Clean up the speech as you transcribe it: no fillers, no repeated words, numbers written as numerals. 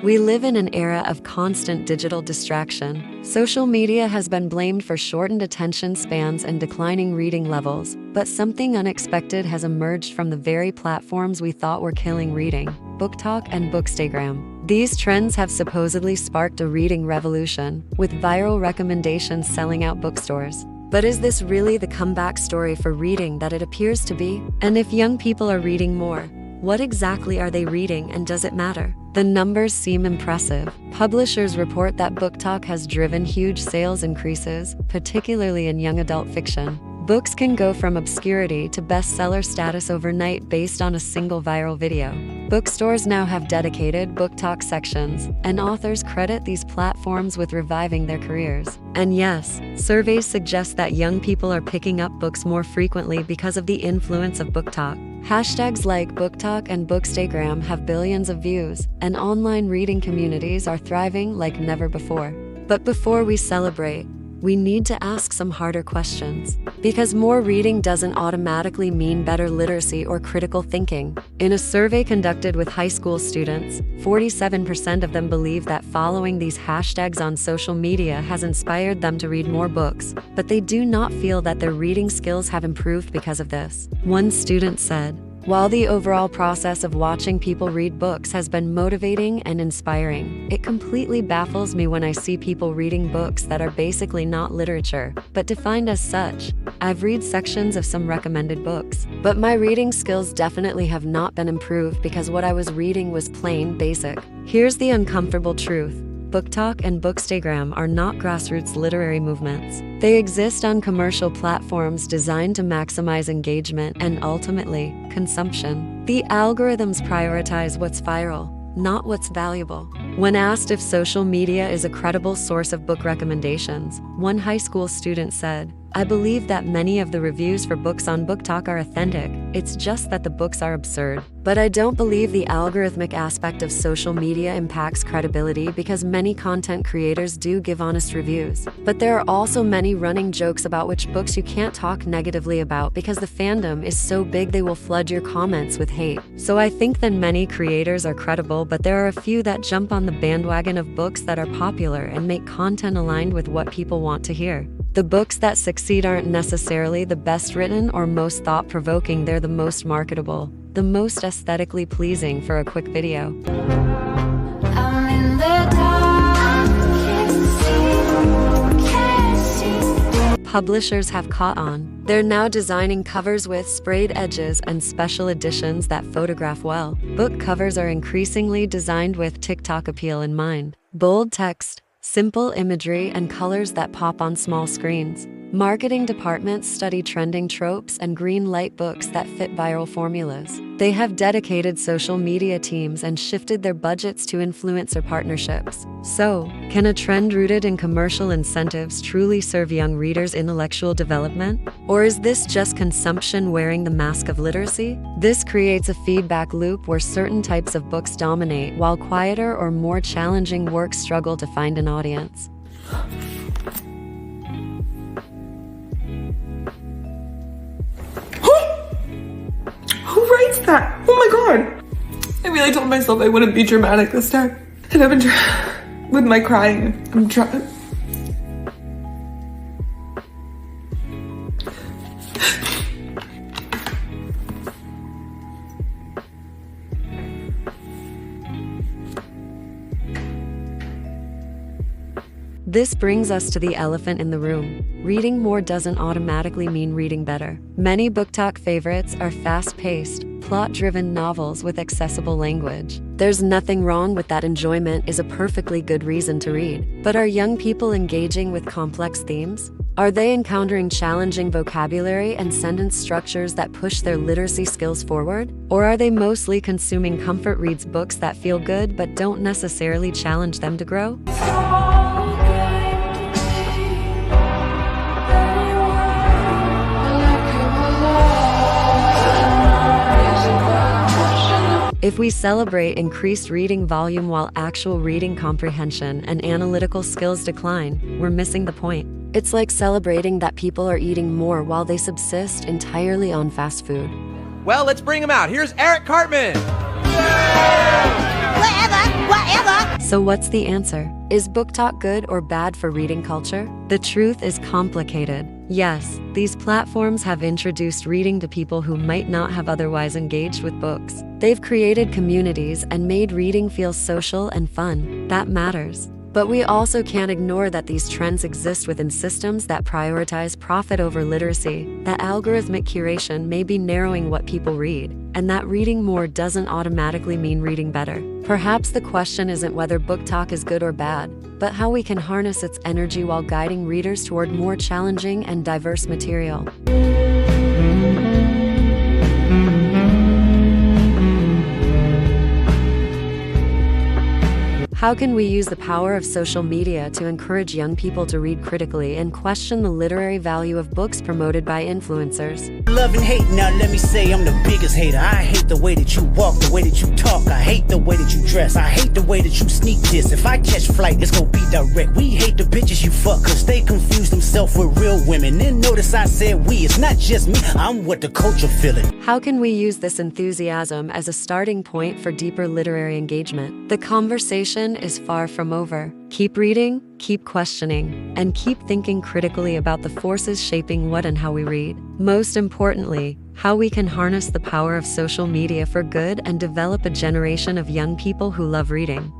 We live in an era of constant digital distraction. Social media has been blamed for shortened attention spans and declining reading levels, but something unexpected has emerged from the very platforms we thought were killing reading: BookTok and Bookstagram. These trends have supposedly sparked a reading revolution, with viral recommendations selling out bookstores. But is this really the comeback story for reading that it appears to be? And if young people are reading more, what exactly are they reading, and does it matter? The numbers seem impressive. Publishers report that BookTok has driven huge sales increases, particularly in young adult fiction. Books can go from obscurity to bestseller status overnight based on a single viral video. Bookstores now have dedicated BookTok sections, and authors credit these platforms with reviving their careers. And yes, surveys suggest that young people are picking up books more frequently because of the influence of BookTok. Hashtags like BookTok and Bookstagram have billions of views, and online reading communities are thriving like never before. But before we celebrate, we need to ask some harder questions. Because more reading doesn't automatically mean better literacy or critical thinking. In a survey conducted with high school students, 47% of them believe that following these hashtags on social media has inspired them to read more books, but they do not feel that their reading skills have improved because of this. One student said, "While the overall process of watching people read books has been motivating and inspiring, it completely baffles me when I see people reading books that are basically not literature, but defined as such. I've read sections of some recommended books, but my reading skills definitely have not been improved because what I was reading was plain basic." Here's the uncomfortable truth. BookTok and Bookstagram are not grassroots literary movements. They exist on commercial platforms designed to maximize engagement and, ultimately, consumption. The algorithms prioritize what's viral, not what's valuable. When asked if social media is a credible source of book recommendations, one high school student said, "I believe that many of the reviews for books on BookTok are authentic. It's just that the books are absurd. But I don't believe the algorithmic aspect of social media impacts credibility because many content creators do give honest reviews. But there are also many running jokes about which books you can't talk negatively about because the fandom is so big they will flood your comments with hate. So I think that many creators are credible, but there are a few that jump on the bandwagon of books that are popular and make content aligned with what people want to hear. The books that succeed aren't necessarily the best written or most thought-provoking, they're the most marketable, the most aesthetically pleasing for a quick video." I'm in the dark, can't see. Publishers have caught on. They're now designing covers with sprayed edges and special editions that photograph well. Book covers are increasingly designed with TikTok appeal in mind. Bold text, simple imagery, and colors that pop on small screens. Marketing departments study trending tropes and green light books that fit viral formulas. They have dedicated social media teams and shifted their budgets to influencer partnerships. So, can a trend rooted in commercial incentives truly serve young readers' intellectual development? Or is this just consumption wearing the mask of literacy? This creates a feedback loop where certain types of books dominate while quieter or more challenging works struggle to find an audience. Who writes that? Oh my god! I really told myself I wouldn't be dramatic this time. And I've been with my crying. I'm trying. This brings us to the elephant in the room. Reading more doesn't automatically mean reading better. Many BookTok favorites are fast-paced, plot-driven novels with accessible language. There's nothing wrong with that. Enjoyment is a perfectly good reason to read. But are young people engaging with complex themes? Are they encountering challenging vocabulary and sentence structures that push their literacy skills forward? Or are they mostly consuming comfort reads, books that feel good but don't necessarily challenge them to grow? If we celebrate increased reading volume while actual reading comprehension and analytical skills decline, we're missing the point. It's like celebrating that people are eating more while they subsist entirely on fast food. Well, let's bring him out. Here's Eric Cartman. Wherever, whatever, So what's the answer? Is BookTok good or bad for reading culture? The truth is complicated. Yes, these platforms have introduced reading to people who might not have otherwise engaged with books. They've created communities and made reading feel social and fun. That matters. But we also can't ignore that these trends exist within systems that prioritize profit over literacy, that algorithmic curation may be narrowing what people read, and that reading more doesn't automatically mean reading better. Perhaps the question isn't whether BookTok is good or bad, but how we can harness its energy while guiding readers toward more challenging and diverse material. How can we use the power of social media to encourage young people to read critically and question the literary value of books promoted by influencers? Love and hate, now let me say I'm the biggest hater. I hate the way that you walk, the way that you talk. I hate the way that you dress. I hate the way that you sneak this. If I catch flight, it's gonna be direct. We hate the bitches you fuck, cause they confuse themselves with real women. Then notice I said we, it's not just me, I'm what the culture feeling. How can we use this enthusiasm as a starting point for deeper literary engagement? The conversation is far from over. Keep reading, keep questioning, and keep thinking critically about the forces shaping what and how we read. Most importantly, how we can harness the power of social media for good and develop a generation of young people who love reading.